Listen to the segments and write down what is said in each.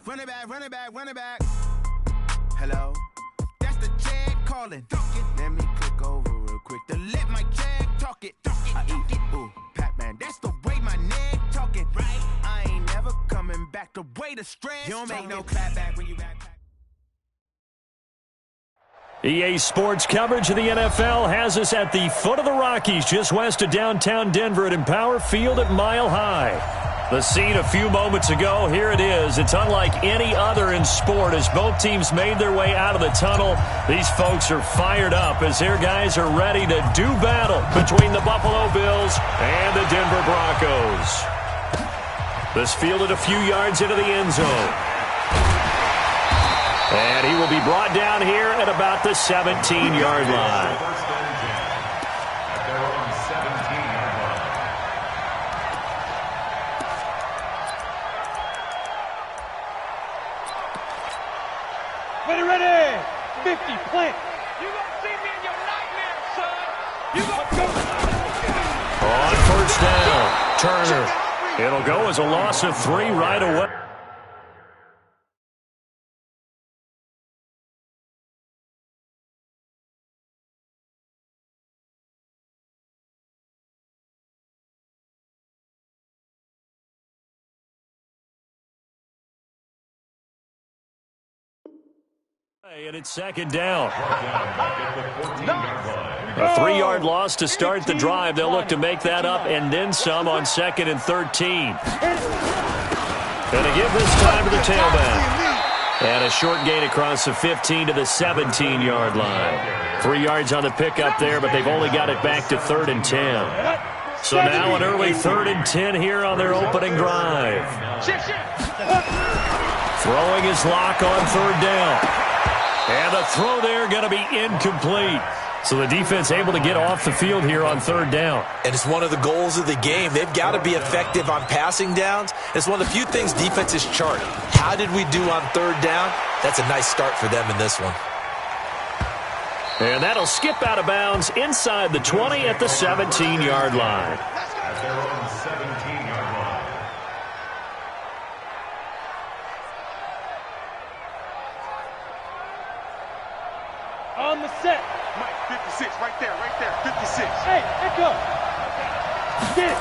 Run it back, run it back, run it back. Hello? That's the jag calling. Let me click over real quick to let my jag talk it. I eat, ooh, Pac-Man. That's the way my neck talking. Right? I ain't never coming back the way the stress. You don't make no clap back when you back. EA Sports coverage of the NFL has us at the foot of the Rockies, just west of downtown Denver at Empower Field at Mile High. The scene a few moments ago, here it is. It's unlike any other in sport as both teams made their way out of the tunnel. These folks are fired up as their guys are ready to do battle between the Buffalo Bills and the Denver Broncos. This fielded a few yards into the end zone. And he will be brought down here at about the 17-yard line. Ready, 50, plant. You gonna see me in your nightmare, son. You gonna go. On first down, Turner. It'll go as a loss of 3 right away. And it's second down. A 3-yard loss to start the drive. They'll look to make that up and then some on 2nd and 13. And to give this time to the tailback. And a short gain across the 15 to the 17-yard line. 3 yards on the pickup there, but they've only got it back to 3rd and 10. So now an early 3rd and 10 here on their opening drive. Throwing his lock on 3rd down. And the throw there going to be incomplete. So the defense able to get off the field here on 3rd down. And it's one of the goals of the game. They've got to be effective on passing downs. It's one of the few things defenses chart. How did we do on 3rd down? That's a nice start for them in this one. And that'll skip out of bounds inside the 20 at the 17-yard line. On the set. Mike, 56, right there, 56. Hey, echo. Get it.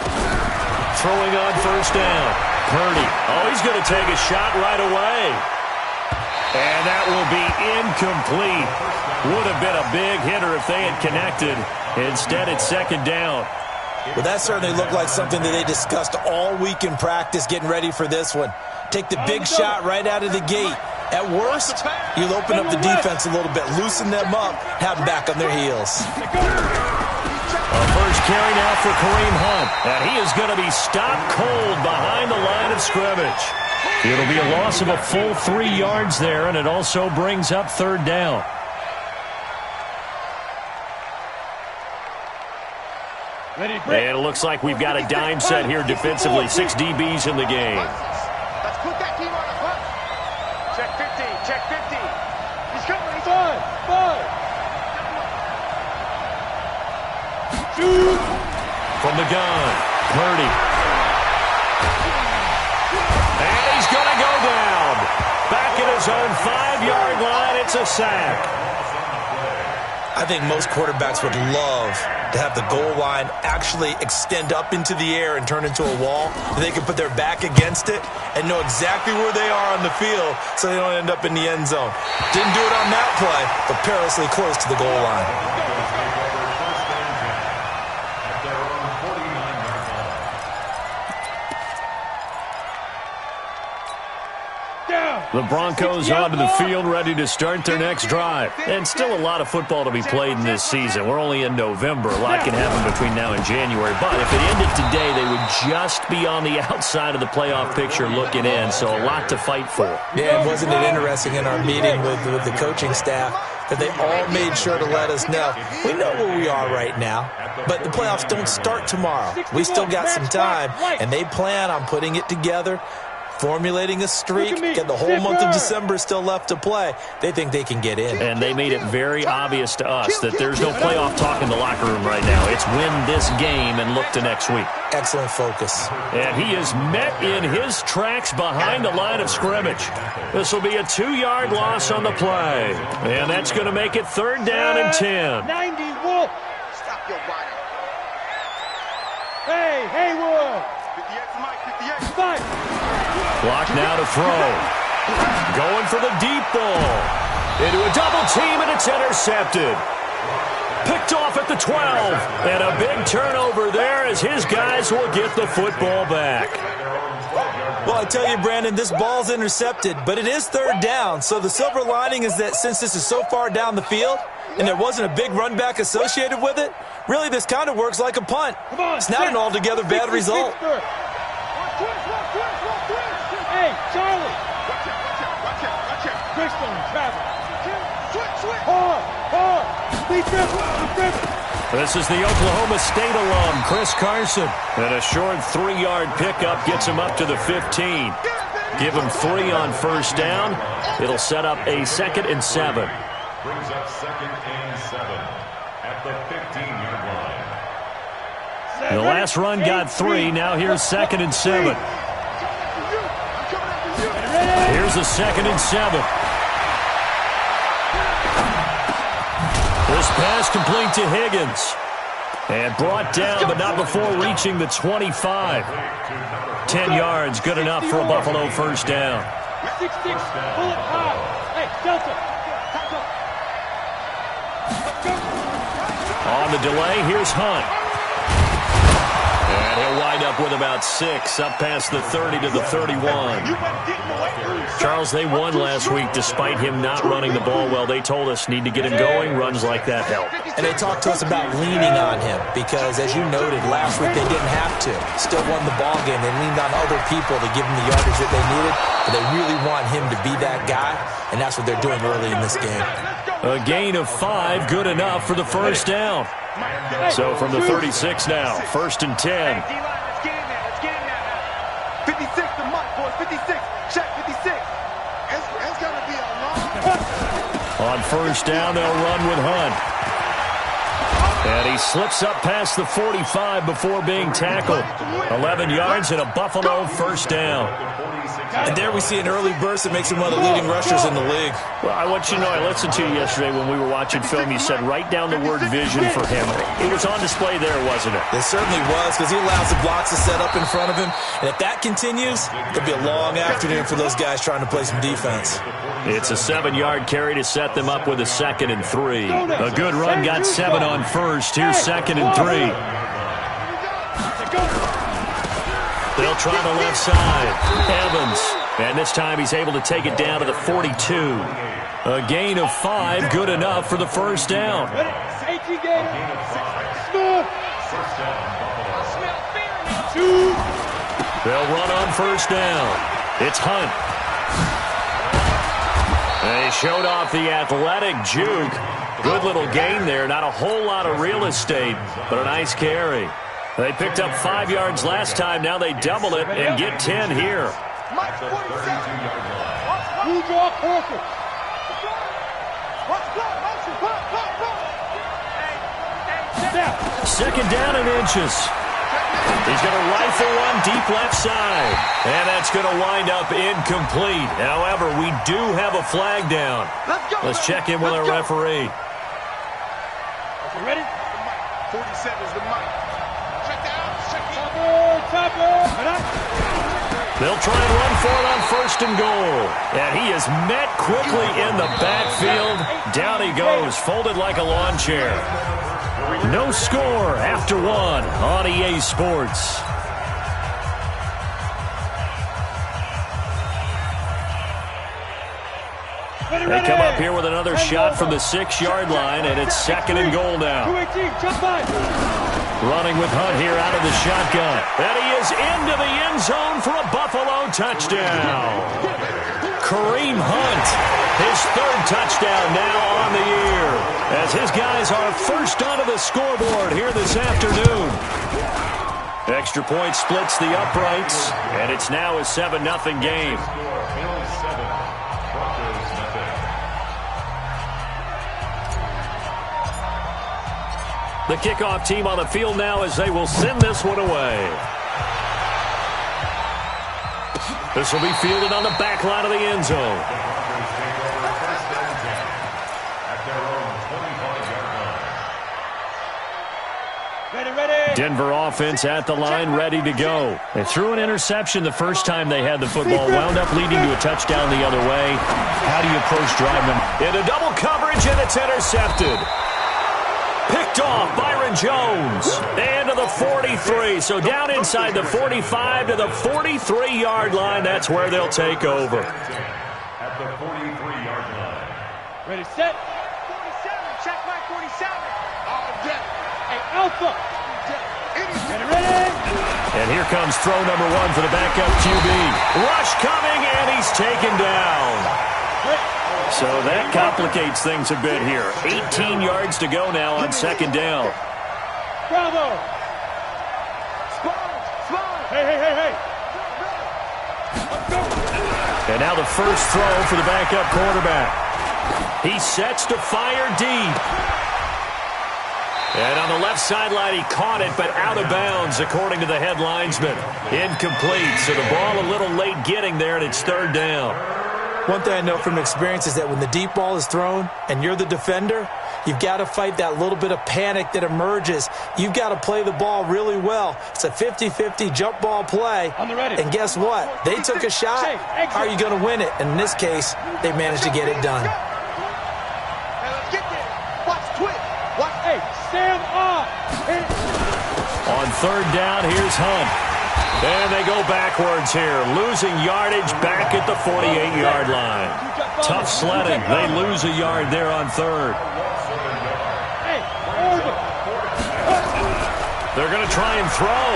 Throwing on first down. Purdy. Oh, he's going to take a shot right away. And that will be incomplete. Would have been a big hitter if they had connected. Instead, it's 2nd down. Well, that certainly looked like something that they discussed all week in practice getting ready for this one. Take the big shot right out of the gate. At worst, you'll open up the defense a little bit, loosen them up, have them back on their heels. A first carry now for Kareem Hunt. And he is going to be stopped cold behind the line of scrimmage. It'll be a loss of a full 3 yards there, and it also brings up 3rd down. And it looks like we've got a dime set here defensively. 6 DBs in the game. Let's put that team on the front. Check 50, check 50. He's coming, he's on. 5. Shoot. From the gun, Purdy. And he's going to go down. Back at his own 5-yard line, it's a sack. I think most quarterbacks would love to have the goal line actually extend up into the air and turn into a wall. They can put their back against it and know exactly where they are on the field so they don't end up in the end zone. Didn't do it on that play, but perilously close to the goal line. The Broncos onto the field ready to start their next drive. And still a lot of football to be played in this season. We're only in November. A lot can happen between now and January. But if it ended today, they would just be on the outside of the playoff picture looking in. So a lot to fight for. Yeah, and wasn't it interesting in our meeting with the coaching staff that they all made sure to let us know, we know where we are right now, but the playoffs don't start tomorrow. We still got some time, and they plan on putting it together formulating a streak, and the whole month of December is still left to play. They think they can get in. And they made it very obvious to us that there's no playoff talk in the locker room right now. It's win this game and look to next week. Excellent focus. And he is met in his tracks behind the line of scrimmage. This will be a 2-yard loss on the play. And that's going to make it 3rd down and 10. 90 Wolf. Stop your body. Hey, Haywood. 58 Mike, 58. Fight. Clock now to throw. Going for the deep ball. Into a double team, and it's intercepted. Picked off at the 12. And a big turnover there as his guys will get the football back. Well, I tell you, Brandon, this ball's intercepted, but it is 3rd down. So the silver lining is that since this is so far down the field and there wasn't a big run back associated with it, really this kind of works like a punt. It's not an altogether bad result. Hey, Charlie. Watch out. Christian, Travis. Switch. Hard. Be careful. This is the Oklahoma State alum, Chris Carson. And a short 3-yard pickup gets him up to the 15. Give him 3 on 1st down. It'll set up a 2nd and 7. Brings up 2nd and 7 at the 15-yard line. The last run got 3. Now here's 2nd and 7. Here's a 2nd and 7. This pass complete to Higgins. And brought down, but not before reaching the 25. 10 yards, good enough for a Buffalo 1st down. 6-6, pull it high. Hey, Delta. On the delay, here's Hunt. And he'll wind up with about 6, up past the 30 to the 31. Charles, they won last week despite him not running the ball well. They told us need to get him going. Runs like that help. And they talked to us about leaning on him because, as you noted, last week they didn't have to. Still won the ball game. They leaned on other people to give them the yardage that they needed. But they really want him to be that guy, and that's what they're doing early in this game. A gain of 5, good enough for the 1st down. So from the 36 now, 1st and 10. Let's get in there. 56 to Mike, boys. 56. Check 56. It's going to be a long... On 1st down, they'll run with Hunt. And he slips up past the 45 before being tackled. 11 yards and a Buffalo 1st down. And there we see an early burst that makes him one of the leading rushers in the league. Well, I want you to know, I listened to you yesterday when we were watching film. You said write down the word vision for him. It was on display there, wasn't it? It certainly was, because he allows the blocks to set up in front of him. And if that continues, it'll be a long afternoon for those guys trying to play some defense. It's a 7-yard carry to set them up with a 2nd and 3. A good run got 7 on 1st. Here's 2nd and 3. They'll try the left side. Evans. And this time he's able to take it down to the 42. A gain of 5, good enough for the 1st down. They'll run on 1st down. It's Hunt. And he showed off the athletic juke. Good little gain there. Not a whole lot of real estate, but a nice carry. They picked up 5 yards last time. Now they double it and get 10 here. Second down and inches. He's going to rifle one deep left side. And that's going to wind up incomplete. However, we do have a flag down. Let's check in with our referee. You ready? 47 is the mic. They'll try and run for it on 1st and goal. And he is met quickly in the backfield. Down he goes, folded like a lawn chair. No score after 1 on EA Sports. They come up here with another shot from the 6-yard line, and it's 2nd and goal now. Running with Hunt here out of the shotgun. And he is into the end zone for a Buffalo touchdown. Kareem Hunt, his 3rd touchdown now on the year, as his guys are first onto the scoreboard here this afternoon. Extra point splits the uprights, and it's now a 7-0 game. The kickoff team on the field now as they will send this one away. This will be fielded on the back line of the end zone. Denver offense at the line, ready to go. They threw an interception the first time they had the football, wound up leading to a touchdown the other way. How do you approach driving them? Into double coverage, and it's intercepted. Picked off Byron Jones. And to the 43. So down inside the 45 to the 43-yard line. That's where they'll take over. At the 43-yard line. Ready, set. 47. Check my 47. All day. Hey, Alpha. And here comes throw number 1 for the backup QB. Rush coming, and he's taken down. So that complicates things a bit here. 18 yards to go now on second down. Bravo. Hey. And now the first throw for the backup quarterback. He sets to fire deep. And on the left sideline, he caught it, but out of bounds, according to the head linesman. Incomplete, so the ball a little late getting there, and it's third down. One thing I know from experience is that when the deep ball is thrown and you're the defender, you've got to fight that little bit of panic that emerges. You've got to play the ball really well. It's a 50-50 jump ball play. And guess what? They took a shot. How are you going to win it? And in this case, they managed to get it done. On third down, here's Hunt. And they go backwards here, losing yardage back at the 48-yard line. Tough sledding. They lose a yard there on third. They're going to try and throw.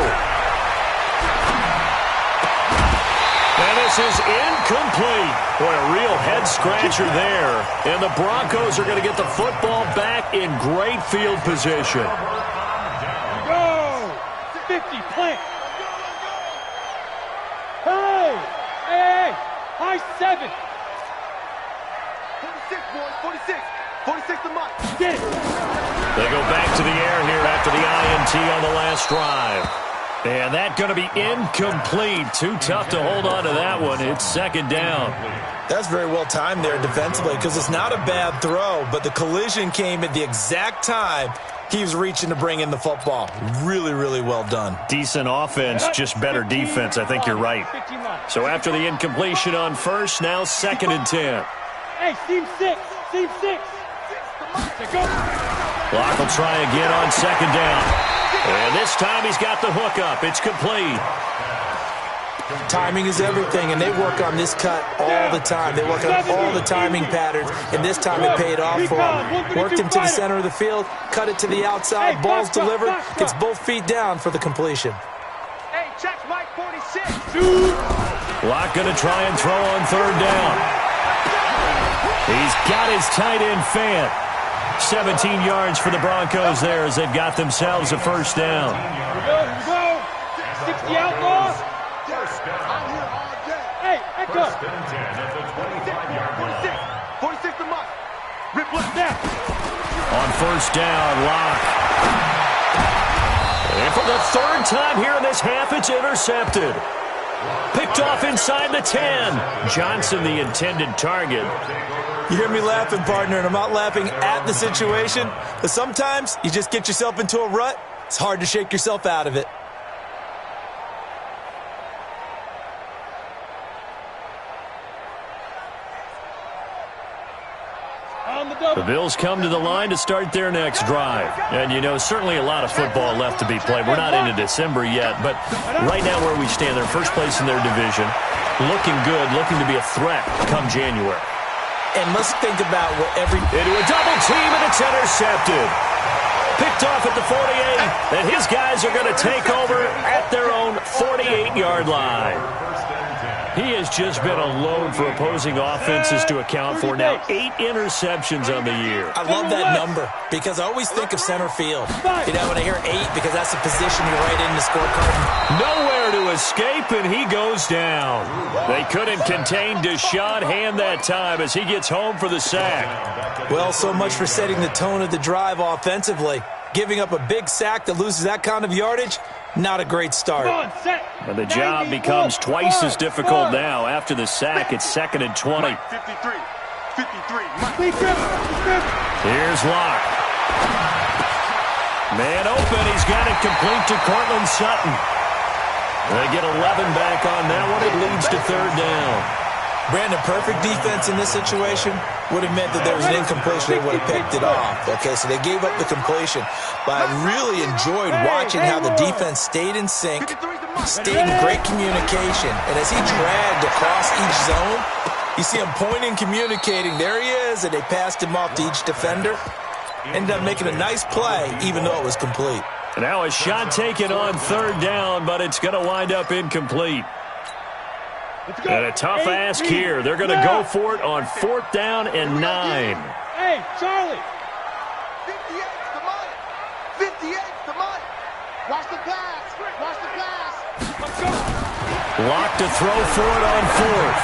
And this is incomplete. Boy, a real head-scratcher there. And the Broncos are going to get the football back in great field position. Go! 50, plant. Hey! High 7. 46, boys, 46. 46 to Mike. Get it. They go back to the air here after the INT on the last drive. And that's going to be incomplete. Too tough to hold on to that one. It's second down. That's very well timed there defensively because it's not a bad throw, but the collision came at the exact time he was reaching to bring in the football. Really, really well done. Decent offense, just better defense. I think you're right. So after the incompletion on first, now second and 10. Hey, team 6. Team 6. Block will try again on second down. And this time he's got the hook up. It's complete. Timing is everything, and they work on this cut all the time. They work on all the timing patterns, and this time it paid off for him. Worked him to the center of the field, cut it to the outside, ball's delivered, gets both feet down for the completion. Hey, check Mike 46. Block going to try and throw on third down. He's got his tight end Fant. 17 yards for the Broncos there as they've got themselves a first down. Here we go. 60 outlaws. I'm here all day. Hey, Echo. 46 to Mike. Rip left down. On first down, Locke. And for the third time here in this half, it's intercepted. Picked off inside the 10. Johnson, the intended target. You hear me laughing, partner, and I'm not laughing at the situation, but sometimes you just get yourself into a rut. It's hard to shake yourself out of it. The Bills come to the line to start their next drive. And, you know, certainly a lot of football left to be played. We're not into December yet, but right now where we stand, they're first place in their division. Looking good, looking to be a threat come January. And let's think about what Into a double team, and it's intercepted. Picked off at the 48, and his guys are going to take over at their own 48-yard line. He has just been a load for opposing offenses to account for. Now 8 interceptions on the year. I love that number because I always think of center field. You know, when I hear 8, because that's the position you write in the scorecard. Nowhere to escape, and he goes down. They couldn't contain Deshaun Hand that time as he gets home for the sack. Well, so much for setting the tone of the drive offensively. Giving up a big sack that loses that kind of yardage, not a great start. But the job becomes twice as difficult now. After the sack, it's 2nd and 20. 53. Here's Locke. Man open. He's got it complete to Cortland Sutton. They get 11 back on that one. It leads to 3rd down. Brandon, perfect defense in this situation would have meant that there was an incompletion. They would have picked it off. Okay, so they gave up the completion. But I really enjoyed watching how the defense stayed in sync, stayed in great communication. And as he dragged across each zone, you see him pointing, communicating. There he is, and they passed him off to each defender. Ended up making a nice play, even though it was complete. And now a shot taken on 3rd down, but it's going to wind up incomplete. And a tough ask here. They're going to go for it on 4th down and 9. Hey, Charlie. 58's the money. 58's the money. Watch the pass. Watch the pass. Let's go. Locke to throw for it on 4th.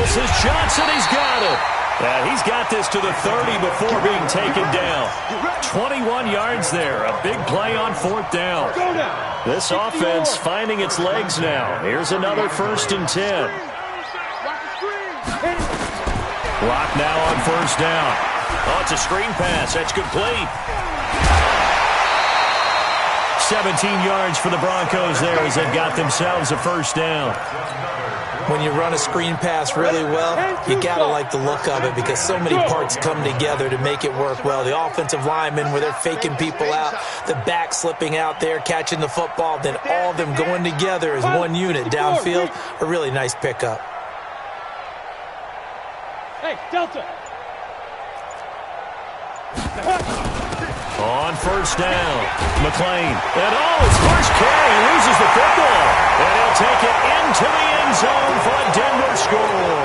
This is Johnson. He's got it. He's got this to the 30 before being taken down. 21 yards there. A big play on 4th down. This offense finding its legs now. Here's another 1st and 10. Locke now on 1st down. Oh, it's a screen pass. That's complete. 17 yards for the Broncos there as they've got themselves a 1st down. When you run a screen pass really well, you got to like the look of it because so many parts come together to make it work well. The offensive linemen, where they're faking people out, the back slipping out there, catching the football, then all of them going together as one unit downfield. A really nice pickup. Hey, Delta. On 1st down, McLean. And his first carry, loses the football. And he'll take it into the end zone for a Denver score.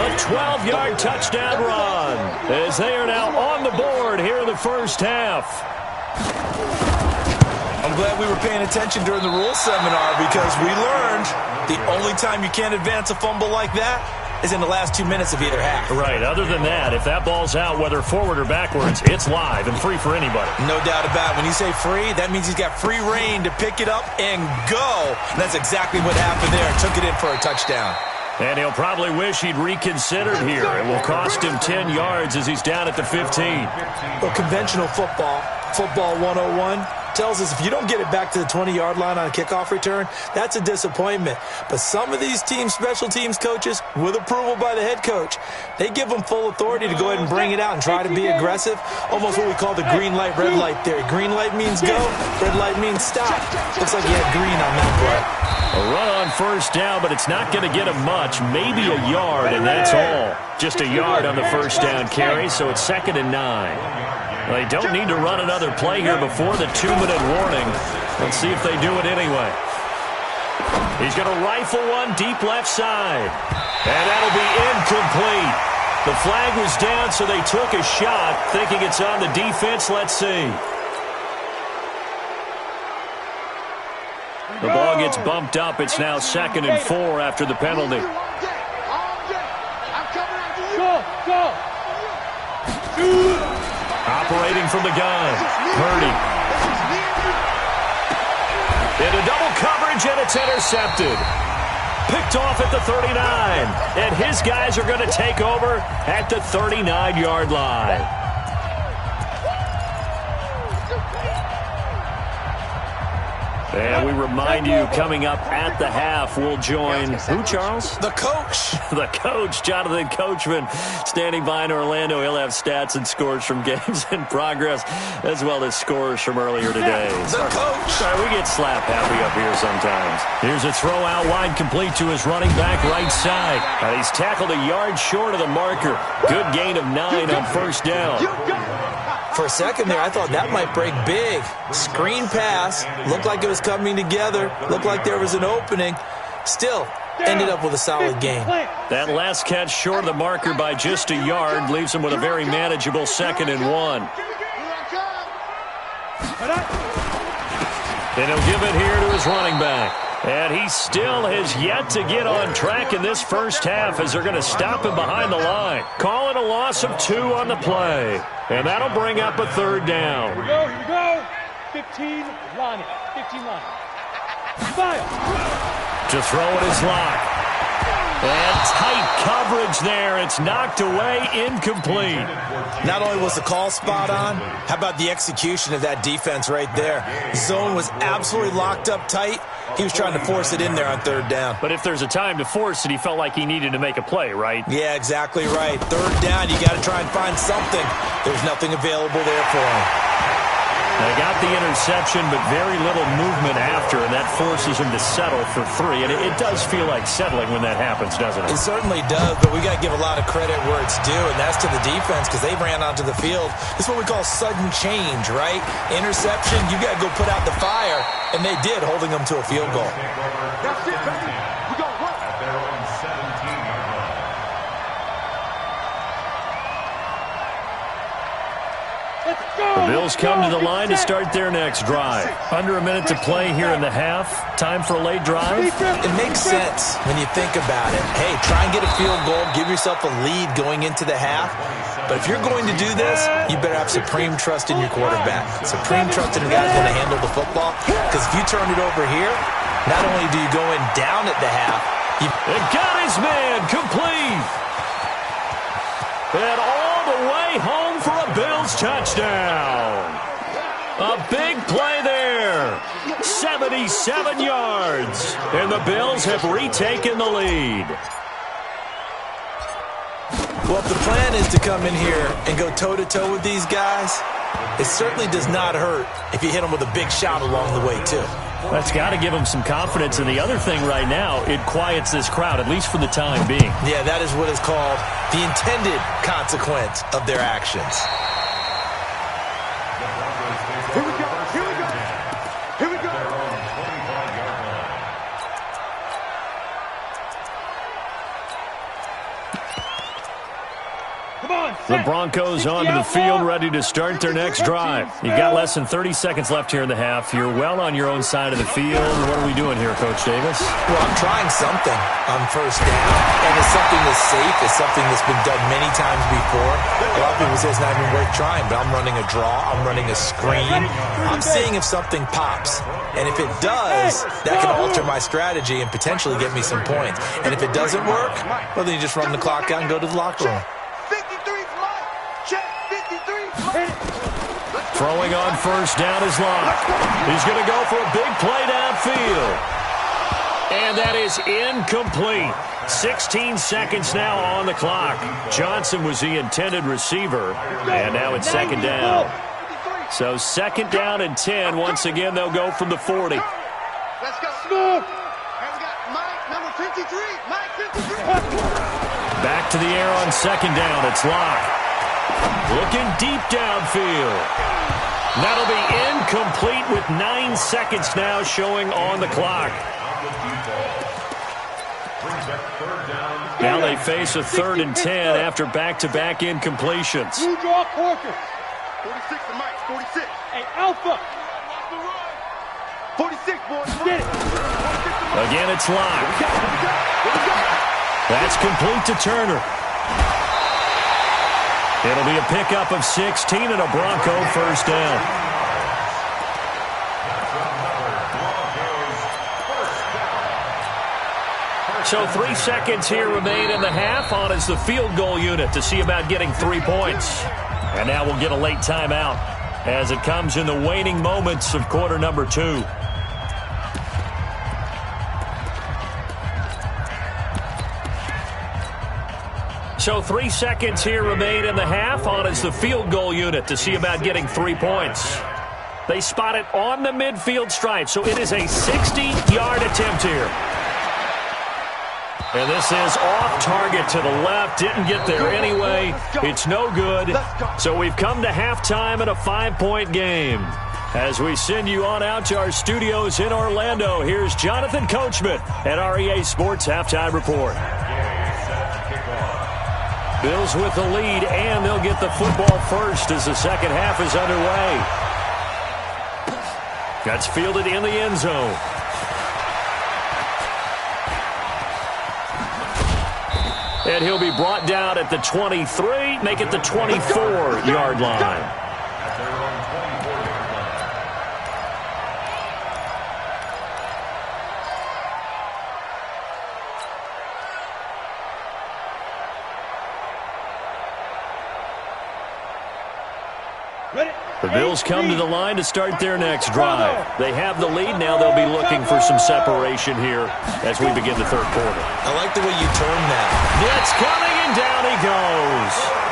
A 12-yard touchdown run as they are now on the board here in the 1st half. I'm glad we were paying attention during the rules seminar because we learned the only time you can't advance a fumble like that is in the last 2 minutes of either half. Right. Other than that, if that ball's out, whether forward or backwards, it's live and free for anybody. No doubt about it. When you say free, that means he's got free reign to pick it up and go. And that's exactly what happened there. Took it in for a touchdown. And he'll probably wish he'd reconsidered here. It will cost him 10 yards as he's down at the 15. Well, conventional football 101, tells us if you don't get it back to the 20-yard line on a kickoff return, that's a disappointment. But some of these teams, special teams coaches, with approval by the head coach, they give them full authority to go ahead and bring it out and try to be aggressive. Almost what we call the green light, red light theory. Green light means go, red light means stop. Looks like he had green on that play. A run on 1st down, but it's not going to get him much. Maybe a yard, and that's all. Just a yard on the 1st down carry, so it's 2nd and 9. They don't need to run another play here before the 2-minute warning. Let's see if they do it anyway. He's going to rifle one deep left side. And that'll be incomplete. The flag was down, so they took a shot, thinking it's on the defense. Let's see. The ball gets bumped up. It's now 2nd and 4 after the penalty. Operating from the gun, Purdy. Into double coverage, and it's intercepted. Picked off at the 39. And his guys are going to take over at the 39-yard line. And we remind you, coming up at the half, we'll join who, Charles? The coach. The coach, Jonathan Coachman, standing by in Orlando. He'll have stats and scores from games in progress, as well as scores from earlier today. The coach. Sorry, we get slap happy up here sometimes. Here's a throw out wide, complete to his running back right side. And he's tackled a yard short of the marker. Good gain of 9 on 1st down. For a second there, I thought that might break big. Screen pass. Looked like it was coming together. Looked like there was an opening. Still, ended up with a solid game. That last catch short of the marker by just a yard leaves him with a very manageable 2nd and 1. And he'll give it here to his running back. And he still has yet to get on track in this first half as they're going to stop him behind the line. Call it a loss of 2 on the play. And that'll bring up a 3rd down. Here we go. 15 line. 15 line. Fire. To throw it is Locke. And tight coverage there. It's knocked away, incomplete. Not only was the call spot on, how about the execution of that defense right there? Zone was absolutely locked up tight. He was trying to force it in there on 3rd down. But if there's a time to force it, he felt like he needed to make a play, right? Yeah, exactly right. 3rd down, you got to try and find something. There's nothing available there for him. They got the interception, but very little movement after, and that forces him to settle for 3. And it does feel like settling when that happens, doesn't it? It certainly does, but we got to give a lot of credit where it's due, and that's to the defense because they ran onto the field. This is what we call sudden change, right? Interception, you got to go put out the fire, and they did, holding them to a field goal. That's it, baby. We got one. At their own 17-yard line. The Bills come to the line to start their next drive. Under a minute to play here in the half. Time for a late drive. It makes sense when you think about it. Hey, try and get a field goal, give yourself a lead going into the half. But if you're going to do this, you better have supreme trust in your quarterback. Supreme trust in the guy who's going to handle the football. Because if you turn it over here, not only do you go in down at the half, And got his man complete. And all the way home for a Bills touchdown. A big play there. 77 yards. And the Bills have retaken the lead. well, if the plan is to come in here and go toe-to-toe with these guys, it certainly does not hurt if you hit them with a big shot along the way, too. That's got to give them some confidence. And the other thing right now, it quiets this crowd, at least for the time being. Yeah, that is what is called the intended consequence of their actions. Here we go. Here we go. Here we go. The Broncos onto the field, ready to start their next drive. You've got less than 30 seconds left here in the half. You're well on your own side of the field. What are we doing here, Coach Davis? Well, I'm trying something on first down, and it's something that's safe. It's something that's been done many times before. A lot of people say it's not even worth trying, but I'm running a draw. I'm running a screen. I'm seeing if something pops. And if it does, that can alter my strategy and potentially get me some points. And if it doesn't work, well, then you just run the clock out and go to the locker room. 53's light. Check 53's light. Throwing on first down is Locke. He's going to go for a big play downfield. And that is incomplete. 16 seconds now on the clock. Johnson was the intended receiver. And now it's second down. So second down and 10. Once again, they'll go from the 40. Let's go. And we got Mike, number 53. Mike, 53. Back to the air on second down. It's Locke. Looking deep downfield. That'll be incomplete with 9 seconds now showing on the clock. Now they face a third and 10 after back-to-back incompletions. You draw Corker. 46 to Mike, 46. Hey, Alpha. 46, boys. Get it. Again, it's Locke. That's complete to Turner. It'll be a pickup of 16 and a Bronco first down. So 3 seconds here remain in the half. On is the field goal unit to see about getting 3 points. And now we'll get a late timeout as it comes in the waning moments of quarter number 2. So 3 seconds here remain in the half. On is the field goal unit to see about getting 3 points. They spot it on the midfield stripe, so it is a 60-yard attempt here. And this is off target to the left. Didn't get there anyway. It's no good. So we've come to halftime in a 5-point game. As we send you on out to our studios in Orlando, here's Jonathan Coachman at REA Sports Halftime Report. Bills with the lead, and they'll get the football first as the second half is underway. That's fielded in the end zone. And he'll be brought down at the 23, make it the 24-yard line. The Bills come to the line to start their next drive. They have the lead. Now they'll be looking for some separation here as we begin the third quarter. I like the way you turned that. Blitz coming, and down he goes.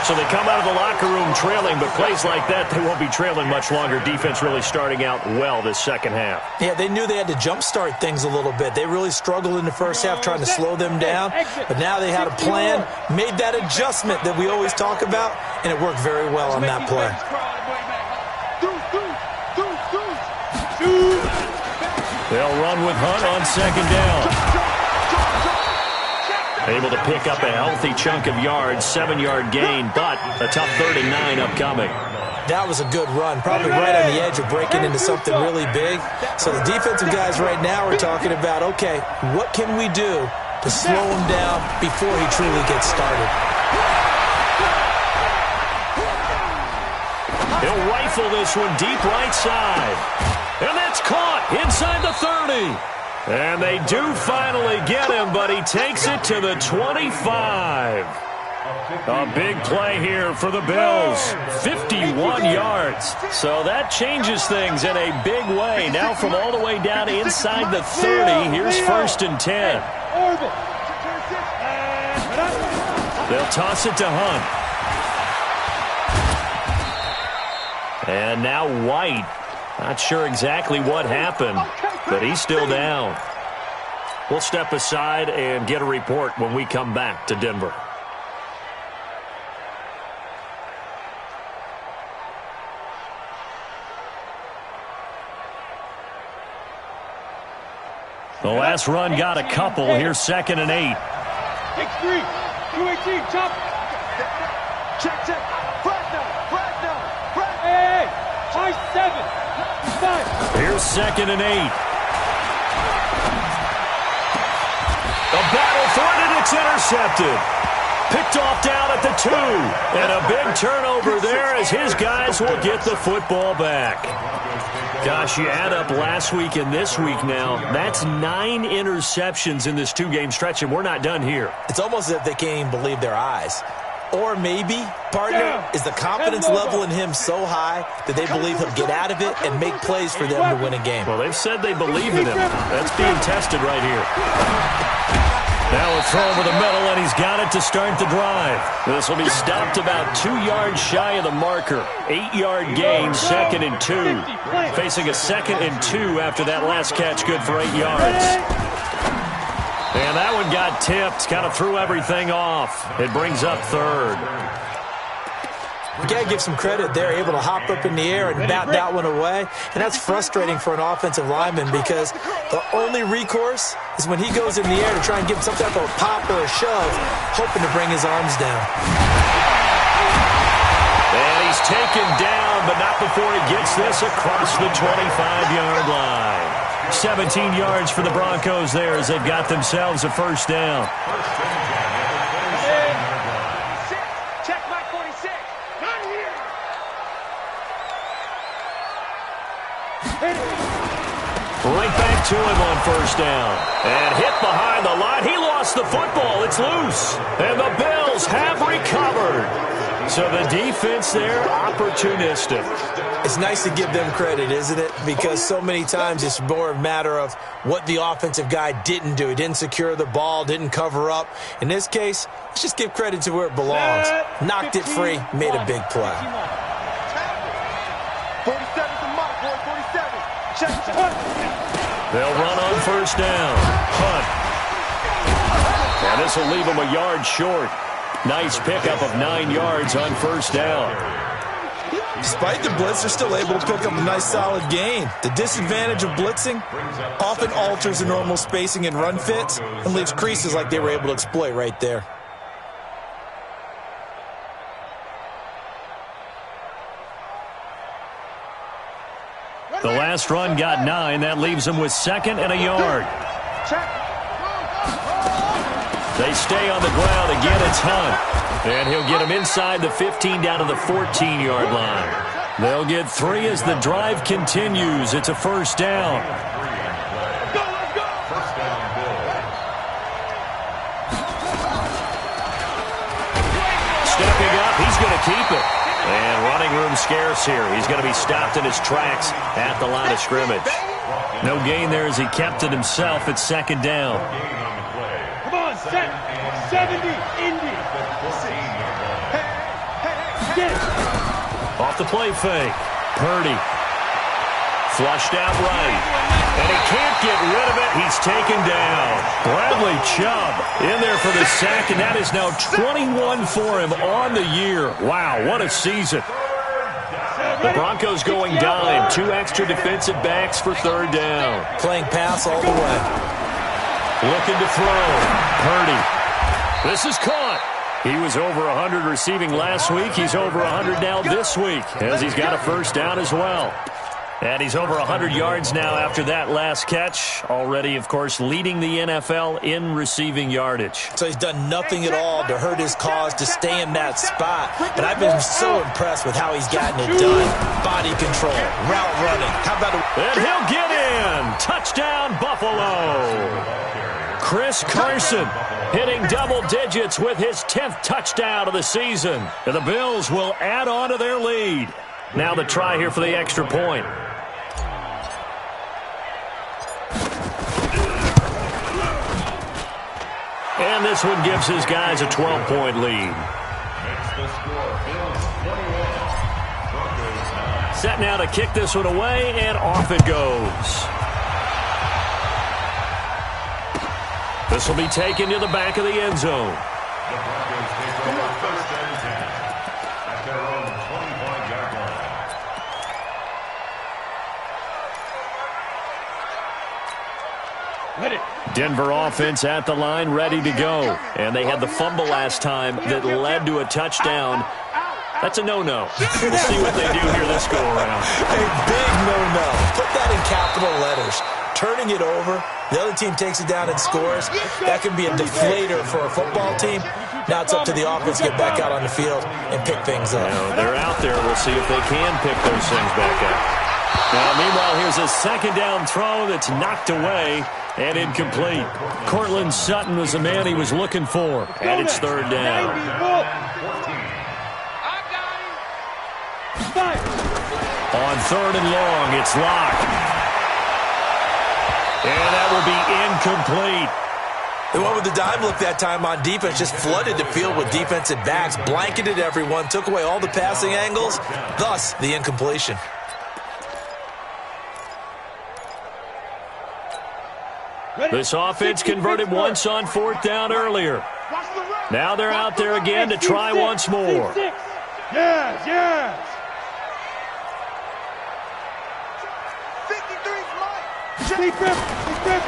So they come out of the locker room trailing, but plays like that, they won't be trailing much longer. Defense really starting out well this second half. Yeah, they knew they had to jumpstart things a little bit. They really struggled in the first half trying to slow them down, but now they had a plan, made that adjustment that we always talk about, and it worked very well on that play. They'll run with Hunt on second down. Able to pick up a healthy chunk of yards, 7-yard gain, but a tough 39 upcoming. That was a good run, probably right on the edge of breaking into something really big. So the defensive guys right now are talking about, okay, what can we do to slow him down before he truly gets started? He'll rifle this one deep right side. And that's caught inside the 30. And they do finally get him, but he takes it to the 25. A big play here for the Bills. 51 yards. So that changes things in a big way. Now from all the way down inside the 30, here's 1st and 10. They'll toss it to Hunt. And now White. Not sure exactly what happened, but he's still down. We'll step aside and get a report when we come back to Denver. The last run got a couple. Here's 2nd and 8. X3, 218, chop. Check. Flag now. Hey, high 7. Here's 2nd and 8. A battle for it, and it's intercepted. Picked off down at the 2. And a big turnover there as his guys will get the football back. Gosh, you add up last week and this week now. That's 9 interceptions in this 2-game stretch, and we're not done here. It's almost as if they can't even believe their eyes. Or maybe, partner, is the confidence level in him so high that they believe he'll get out of it and make plays for them to win a game. Well, they've said they believe in him. That's being tested right here. Now a throw over the middle, and he's got it to start the drive. This will be stopped about 2 yards shy of the marker. 8-yard gain, 2nd and 2. Facing a 2nd and 2 after that last catch, good for 8 yards. And that one got tipped, kind of threw everything off. It brings up 3rd. You got to give some credit. They're able to hop up in the air and bat that one away. And that's frustrating for an offensive lineman because the only recourse is when he goes in the air to try and give some type of pop or a shove, hoping to bring his arms down. And he's taken down, but not before he gets this across the 25-yard line. 17 yards for the Broncos there as they've got themselves a 1st down. Check my 46. Not here. Right back to him on 1st down. And hit behind the line. He lost the football. It's loose. And the Bills have recovered. So the defense there, opportunistic. It's nice to give them credit, isn't it? Because so many times it's more a matter of what the offensive guy didn't do. He didn't secure the ball, didn't cover up. In this case, let's just give credit to where it belongs. Knocked it free, made a big play. 47's the mark, boy, 47. Check. They'll run on 1st down. Hunt. And this will leave him a yard short. Nice pickup of 9 yards on 1st down. Despite the blitz, they're still able to pick up a nice solid gain. The disadvantage of blitzing often alters the normal spacing and run fits and leaves creases like they were able to exploit right there. The last run got 9. That leaves him with 2nd and a yard. They stay on the ground. Again, it's Hunt. And he'll get him inside the 15 down to the 14-yard line. They'll get 3 as the drive continues. It's a first down. Stepping up, he's going to keep it. And running room scarce here. He's going to be stopped in his tracks at the line of scrimmage. No gain there as he kept it himself at 2nd down. Come on, set. 70, Indy. Get it. Off the play fake. Purdy. Flushed out right. And he can't get rid of it. He's taken down. Bradley Chubb in there for the sack, and that is now 21 for him on the year. Wow, what a season. The Broncos going dime. 2 extra defensive backs for 3rd down. Playing pass all the way. Looking to throw. Purdy. This is caught. He was over 100 receiving last week. He's over 100 now this week, as he's got a first down as well. And he's over 100 yards now after that last catch. Already, of course, leading the NFL in receiving yardage. So he's done nothing at all to hurt his cause to stay in that spot. But I've been so impressed with how he's gotten it done. Body control, route running. How about And he'll get in. Touchdown, Buffalo. Chris Carson hitting double digits with his 10th touchdown of the season. And the Bills will add on to their lead. Now the try here for the extra point. And this one gives his guys a 12-point lead. Set now to kick this one away, and off it goes. This will be taken to the back of the end zone. Denver offense at the line, ready to go. And they had the fumble last time that led to a touchdown. That's a no-no. We'll see what they do here this go-around. A big no-no. Put that in capital letters. Turning it over, the other team takes it down and scores. That can be a deflator for a football team. Now it's up to the offense to get back out on the field and pick things up. They're out there. We'll see if they can pick those things back up. Now, meanwhile, here's a 2nd down throw that's knocked away and incomplete. Cortland Sutton was the man he was looking for. And it's 3rd down. On 3rd and long, it's Locke. And that will be incomplete. They went with the dime look that time on defense, just flooded the field with defensive backs, blanketed everyone, took away all the passing angles, thus the incompletion. This offense converted once on 4th down earlier. Now they're out there again to try once more. Yes, yes.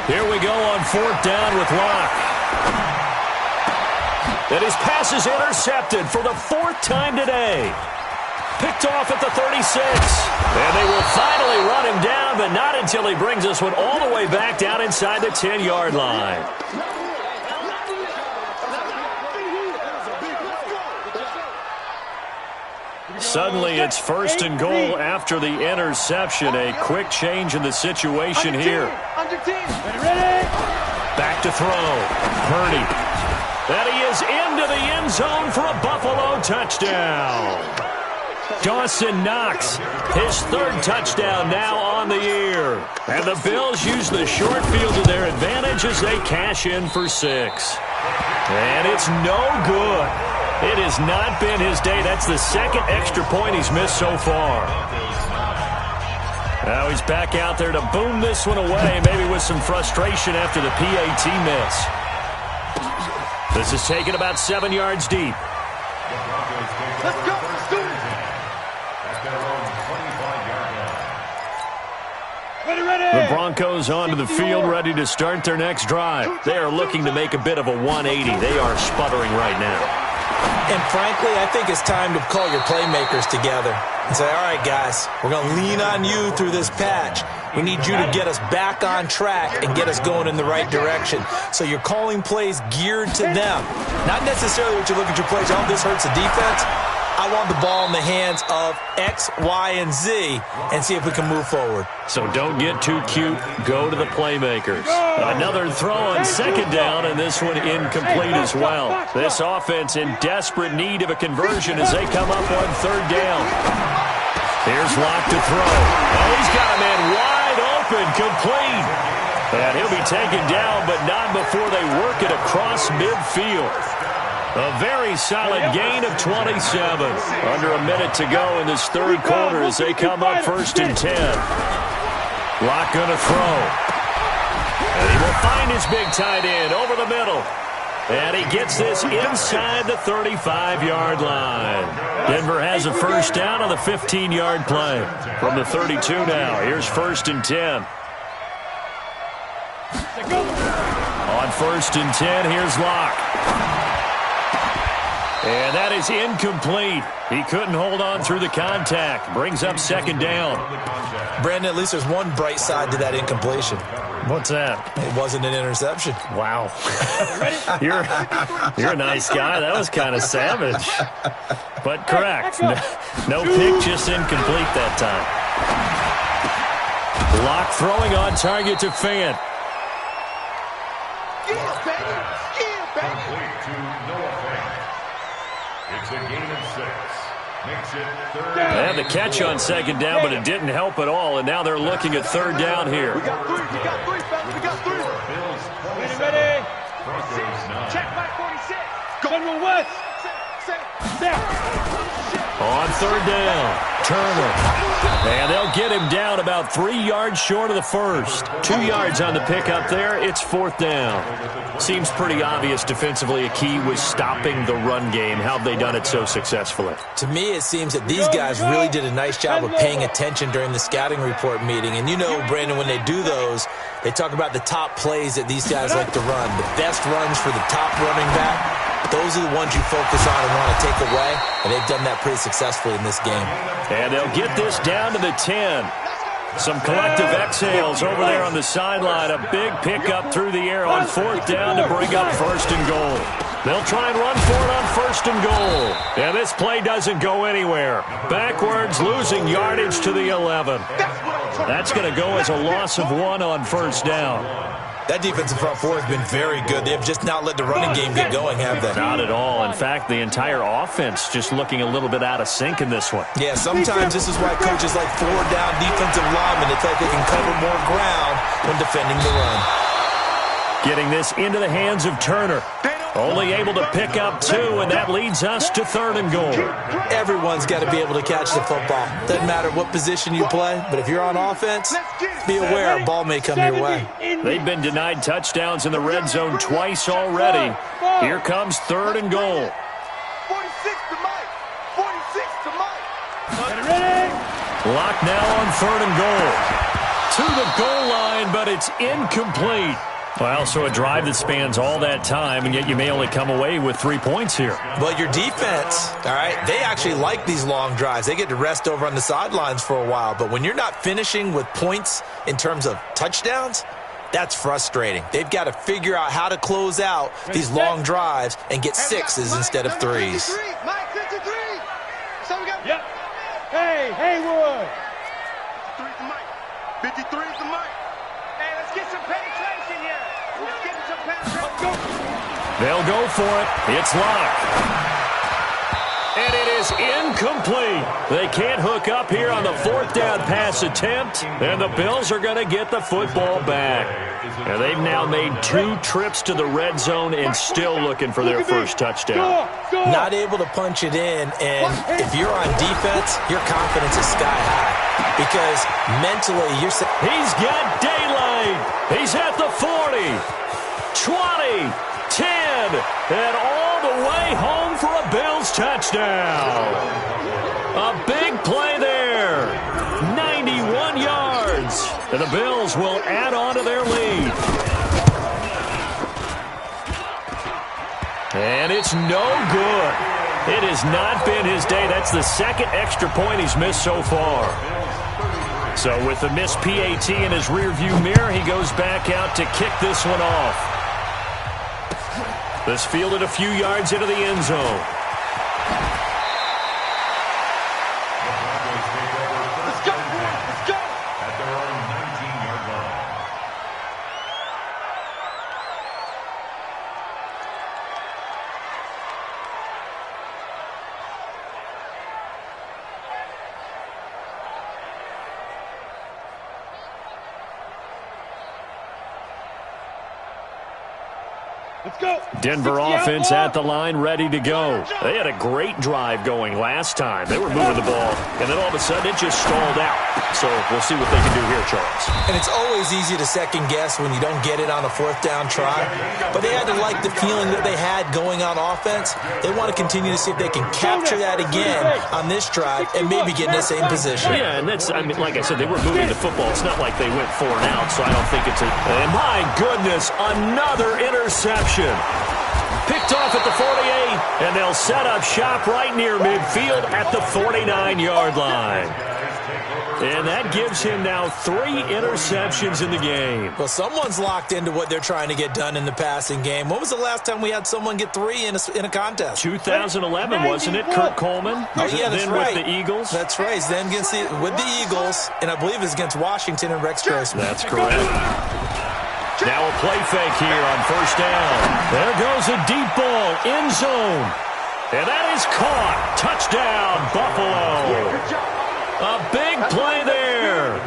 Here we go on 4th down with Locke. And his pass is intercepted for the 4th time today. Picked off at the 36. And they will finally run him down, but not until he brings this one all the way back down inside the 10-yard line. Suddenly it's 1st and goal after the interception. A quick change in the situation here. Back to throw. Purdy. And he is into the end zone for a Buffalo touchdown. Dawson Knox, his 3rd touchdown now on the year. And the Bills use the short field to their advantage as they cash in for 6. And it's no good. It has not been his day. That's the 2nd extra point he's missed so far. Now he's back out there to boom this one away, maybe with some frustration after the PAT miss. This is taken about 7 yards deep. Let's go. Let's do it. The Broncos onto the field, ready to start their next drive. They are looking to make a bit of a 180. They are sputtering right now. And frankly, I think it's time to call your playmakers together and say, all right, guys, we're going to lean on you through this patch. We need you to get us back on track and get us going in the right direction. So you're calling plays geared to them. Not necessarily what you look at your plays, oh, this hurts the defense. I want the ball in the hands of X, Y, and Z and see if we can move forward. So don't get too cute. Go to the playmakers. Another throw on second down, and this one incomplete as well. This offense in desperate need of a conversion as they come up on third down. Here's Locke to throw. Oh, he's got a man wide open, complete. And he'll be taken down, but not before they work it across midfield. A very solid gain of 27. Under a minute to go in this third quarter as they come up 1st and 10. Locke going to throw. And he will find his big tight end over the middle. And he gets this inside the 35-yard line. Denver has a first down on the 15-yard play. From the 32 now, here's 1st and 10. On 1st and 10, here's Locke. And that is incomplete. He couldn't hold on through the contact. Brings up second down. Brandon, at least there's one bright side to that incompletion. What's that? It wasn't an interception. Wow. You're a nice guy. That was kind of savage. But correct. No pick, just incomplete that time. Locke throwing on target to Fant. Complete to Noah Fant. It's a gain of 6. Makes it third. They had the catch on second down, but it didn't help at all, and now they're looking at third down here. We got 3, fellas. We got 3. Bills 27. Ready? Broncos 9. Check back 46. General West. On third down, Turner. And they'll get him down about 3 yards short of the first. 2 yards on the pickup there. It's 4th down. Seems pretty obvious defensively a key was stopping the run game. How have they done it so successfully? To me, it seems that these guys really did a nice job of paying attention during the scouting report meeting. And you know, Brandon, when they do those, they talk about the top plays that these guys like to run. The best runs for the top running back, those are the ones you focus on and want to take away. And they've done that pretty successfully in this game. And they'll get this down to the 10. Some collective exhales over there on the sideline. A big pickup through the air on 4th down to bring up 1st and goal. They'll try and run for it on 1st and goal. And this play doesn't go anywhere. Backwards, losing yardage to the 11. That's going to go as a loss of 1 on 1st down. That defensive front four has been very good. They have just not let the running game get going, have they? Not at all. In fact, the entire offense just looking a little bit out of sync in this one. Yeah, sometimes this is why coaches like 4-down defensive linemen. It's like they can cover more ground when defending the run. Getting this into the hands of Turner. Only able to pick up 2, and that leads us to 3rd and goal. Everyone's got to be able to catch the football. Doesn't matter what position you play, but if you're on offense, be aware a ball may come your way. They've been denied touchdowns in the red zone twice already. Here comes 3rd and goal. 46 to Mike. 46 to Mike. Locke now on 3rd and goal. To the goal line, but it's incomplete. Well, so a drive that spans all that time, and yet you may only come away with 3 points here. Well, your defense, all right, they actually like these long drives. They get to rest over on the sidelines for a while. But when you're not finishing with points in terms of touchdowns, that's frustrating. They've got to figure out how to close out these long drives and get 6s instead of 3s. Mike, 53. So we got. Yep. Hey, Haywood. 53 to Mike. 53 to Mike. Hey, let's get some penetration here. Let's get some penetration. They'll go for it. It's Locke. And it is incomplete. They can't hook up here on the 4th down pass attempt, and the Bills are going to get the football back. And they've now made 2 trips to the red zone and still looking for their first touchdown. Not able to punch it in, and if you're on defense, your confidence is sky high. Because mentally, you're saying, he's got daylight. He's at the 40, 20, 10, and all the way home for a Bills touchdown. A big play there. 91 yards. And the Bills will add on to their lead. And it's no good. It has not been his day. That's the second extra point he's missed so far. So with the missed PAT in his rearview mirror, he goes back out to kick this one off. This fielded a few yards into the end zone. Let's go, boys. Let's go. At their own 19-yard line. Let's go. Denver offense at the line, ready to go. They had a great drive going last time. They were moving the ball, and then all of a sudden it just stalled out. So we'll see what they can do here, Charles. And it's always easy to second guess when you don't get it on a fourth down try. But they had to like the feeling that they had going on offense. They want to continue to see if they can capture that again on this drive and maybe get in the same position. Yeah, and that's, I mean, like I said, they were moving the football. It's not like they went 4 and out, so I don't think it's a... And my goodness, another interception. Picked off at the 48, and they'll set up shop right near midfield at the 49-yard line. And that gives him now 3 interceptions in the game. Well, someone's locked into what they're trying to get done in the passing game. When was the last time we had someone get 3 in a contest? 2011, wasn't it? Kurt Coleman? Oh, yeah, that's then right. with the Eagles? That's right. He's then with the Eagles, and I believe it's against Washington and Rex Grossman. That's correct. Now a play fake here on first down. There goes a deep ball, end zone. And that is caught. Touchdown, Buffalo. A big play there.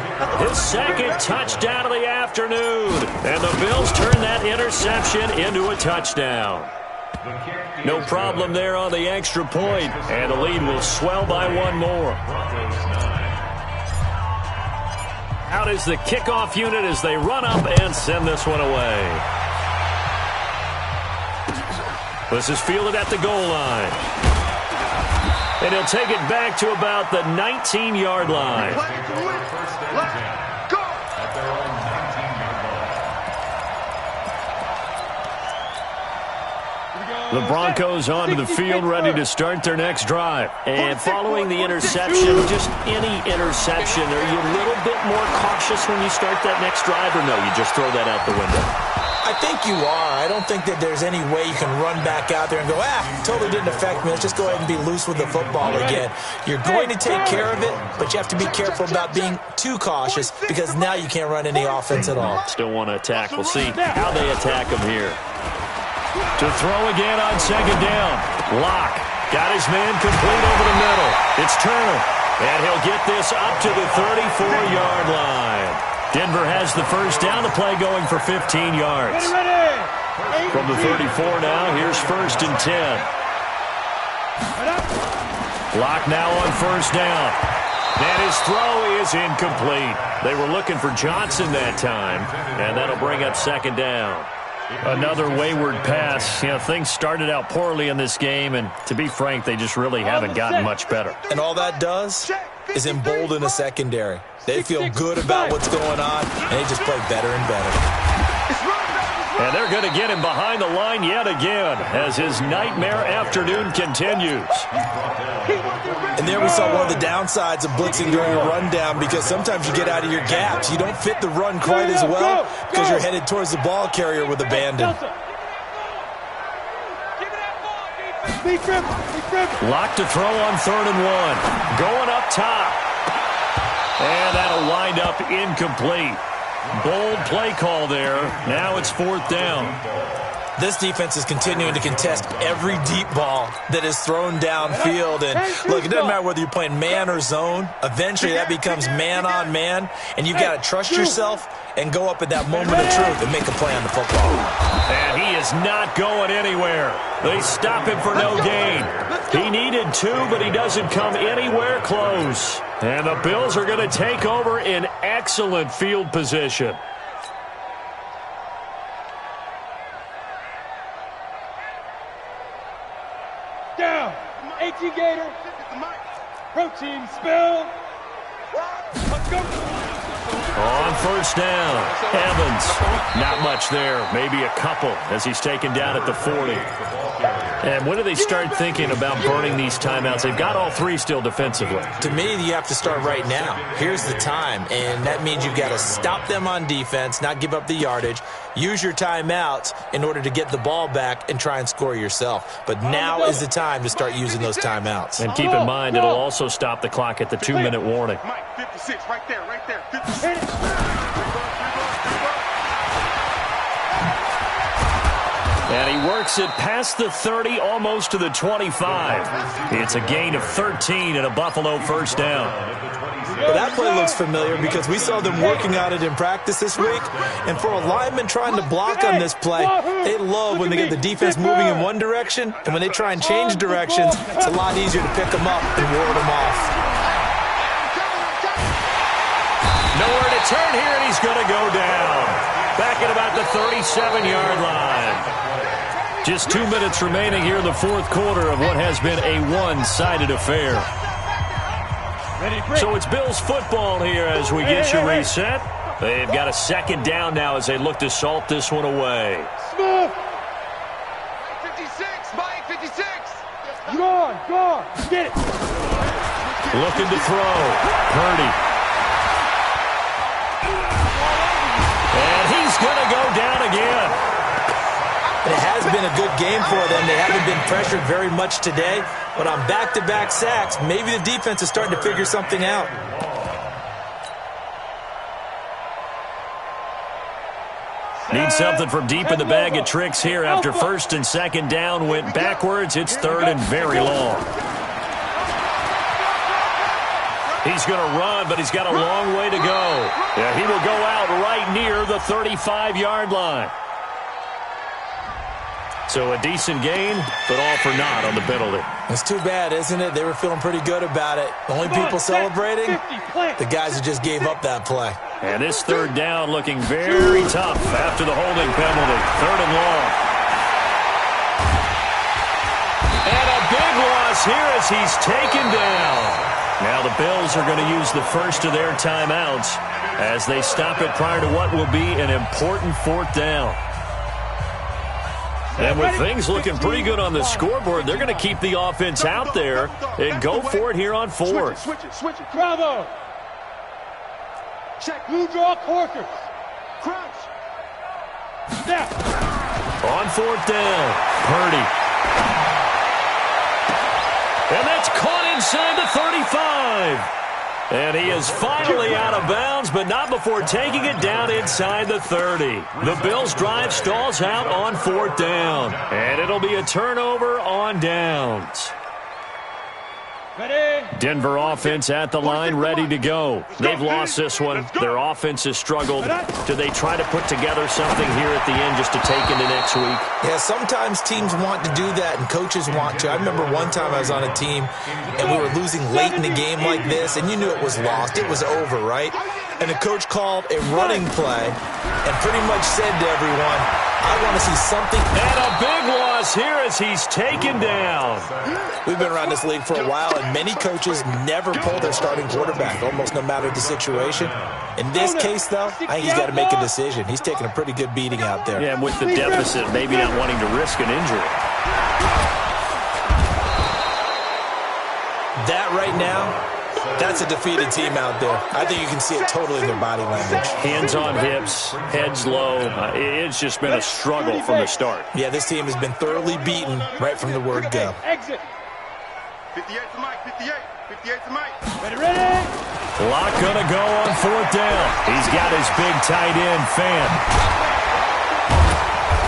His second touchdown of the afternoon. And the Bills turn that interception into a touchdown. No problem there on the extra point. And the lead will swell by 1 more. Out is the kickoff unit as they run up and send this one away. This is fielded at the goal line. And he'll take it back to about the 19-yard line. Let's go. At their own 19-yard line. The Broncos onto the field, ready to start their next drive. And following the interception, just any interception, are you a little bit more cautious when you start that next drive, or no, you just throw that out the window? I think you are. I don't think that there's any way you can run back out there and go, totally didn't affect me. Let's just go ahead and be loose with the football again. You're going to take care of it, but you have to be careful about being too cautious because now you can't run any offense at all. Still want to attack. We'll see how they attack him here. To throw again on second down. Locke got his man complete over the middle. It's Turner, and he'll get this up to the 34-yard line. Denver has the first down. The play going for 15 yards. From the 34 now, here's 1st and 10. Locke now on first down. And his throw is incomplete. They were looking for Johnson that time, and that'll bring up second down. Another wayward pass. You know, things started out poorly in this game, and to be frank, they just really haven't gotten much better. And all that does is embolden a secondary. They feel good about what's going on, and they just play better and better. And they're going to get him behind the line yet again as his nightmare afternoon continues. And there we saw one of the downsides of blitzing during a rundown because sometimes you get out of your gaps. You don't fit the run quite as well because you're headed towards the ball carrier with abandon. Locked to throw on 3rd and 1. Going up top. And that'll wind up incomplete. Bold play call there. Now it's 4th down. This defense is continuing to contest every deep ball that is thrown downfield. And look, it doesn't matter whether you're playing man or zone. Eventually that becomes man on man. And you've got to trust yourself and go up at that moment of truth and make a play on the football. And he is not going anywhere. They stop him for no gain. He needed 2, but he doesn't come anywhere close. And the Bills are going to take over in excellent field position. Down. 18 Gator. Protein spill. Let's go. On first down, Evans. Not much there. Maybe a couple as he's taken down at the 40. And when do they start thinking about burning these timeouts? They've got all three still defensively. To me, you have to start right now. Here's the time, and that means you've got to stop them on defense, not give up the yardage, use your timeouts in order to get the ball back and try and score yourself. But now is the time to start using those timeouts. And keep in mind, it'll also stop the clock at the 2-minute warning. Mike, 56, right there, right there. 56. And he works it past the 30, almost to the 25. It's a gain of 13 and a Buffalo first down. Well, that play looks familiar because we saw them working on it in practice this week. And for a lineman trying to block on this play, they love when they get the defense moving in one direction. And when they try and change directions, it's a lot easier to pick them up and ward them off. Nowhere to turn here, and he's going to go down. Back at about the 37-yard line. Just 2 minutes remaining here in the fourth quarter of what has been a one-sided affair. So it's Bills football here as we get you reset. They've got a second down now as they look to salt this one away. 56, Mike, 56. Go on, get it. Looking to throw. Purdy. And he's going to go down again. It has been a good game for them. They haven't been pressured very much today, but on back-to-back sacks, maybe the defense is starting to figure something out. Need something from deep in the bag of tricks here after first and second down went backwards. It's third and very long. He's going to run, but he's got a long way to go. Yeah, he will go out right near the 35-yard line. So a decent gain, but all for naught on the penalty. It's too bad, isn't it? They were feeling pretty good about it. The only people celebrating, the guys who just gave up that play. And this third down looking very tough after the holding penalty. Third and long. And a big loss here as he's taken down. Now the Bills are going to use the first of their timeouts as they stop it prior to what will be an important fourth down. And with things looking pretty good on the scoreboard, they're going to keep the offense out there and go for it here on fourth. Switch it. Bravo. Check. Blue draw corkers. Crouch. Snap. On fourth down, Purdy. And that's caught inside the 35. And he is finally out of bounds, but not before taking it down inside the 30. The Bills' drive stalls out on fourth down. And it'll be a turnover on downs. Ready. Denver offense at the line, ready to go. They've lost this one. Their offense has struggled. Do they try to put together something here at the end just to take into next week? Yeah, sometimes teams want to do that and coaches want to. I remember one time I was on a team and we were losing late in a game like this, and you knew it was lost. It was over, right? And the coach called a running play and pretty much said to everyone, I want to see something. And a big loss here as he's taken down. We've been around this league for a while, and many coaches never pull their starting quarterback, almost no matter the situation. In this case, though, I think he's got to make a decision. He's taking a pretty good beating out there. Yeah, and with the deficit, maybe not wanting to risk an injury. That right now, that's a defeated team out there. I think you can see it totally in their body language. Hands on hips, heads low. It's just been a struggle from the start. Yeah, this team has been thoroughly beaten right from the word go. Exit. 58 to Mike, 58 to Mike. Ready. Lock gonna go on fourth down. He's got his big tight end, Fan.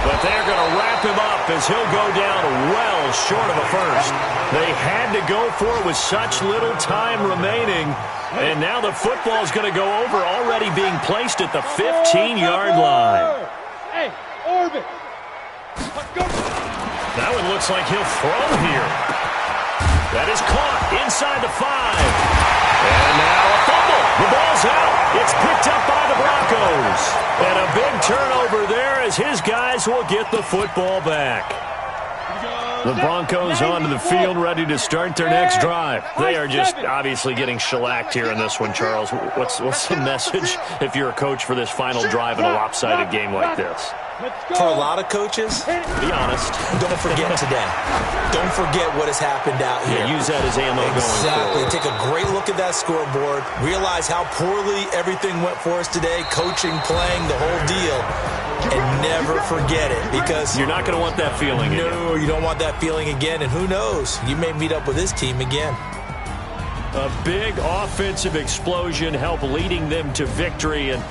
But they're going to wrap him up as he'll go down well short of a first. They had to go for it with such little time remaining. And now the football is going to go over, already being placed at the 15-yard line. Hey, orbit. Let's go. That one looks like he'll throw here. That is caught inside the 5. And now a fumble. The ball's out. It's picked up by the Broncos. And a big turnover there as his guys will get the football back. The Broncos onto the field, ready to start their next drive. They are just obviously getting shellacked here in this one, Charles. What's the message if you're a coach for this final drive in a lopsided game like this? For a lot of coaches, be honest. Don't forget today. Don't forget what has happened out here. Yeah, use that as ammo going forward. Exactly. Take a great look at that scoreboard. Realize how poorly everything went for us today, coaching, playing, the whole deal. And never forget it, because you're not going to want that feeling again. No, you don't want that feeling again. And who knows? You may meet up with this team again. A big offensive explosion helped leading them to victory, and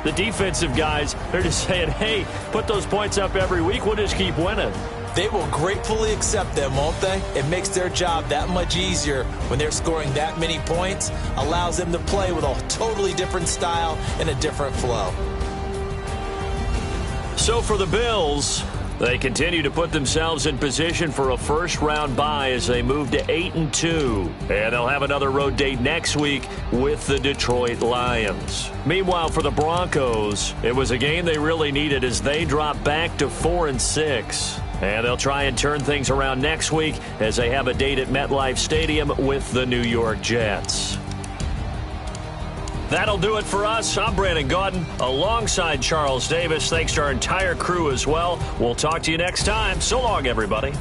the defensive guys, they're just saying, hey, put those points up every week. We'll just keep winning. They will gratefully accept them, won't they? It makes their job that much easier when they're scoring that many points. Allows them to play with a totally different style and a different flow. So for the Bills, they continue to put themselves in position for a first-round bye as they move to 8-2. And they'll have another road date next week with the Detroit Lions. Meanwhile, for the Broncos, it was a game they really needed as they drop back to 4-6. And they'll try and turn things around next week as they have a date at MetLife Stadium with the New York Jets. That'll do it for us. I'm Brandon Gaudin alongside Charles Davis. Thanks to our entire crew as well. We'll talk to you next time. So long, everybody.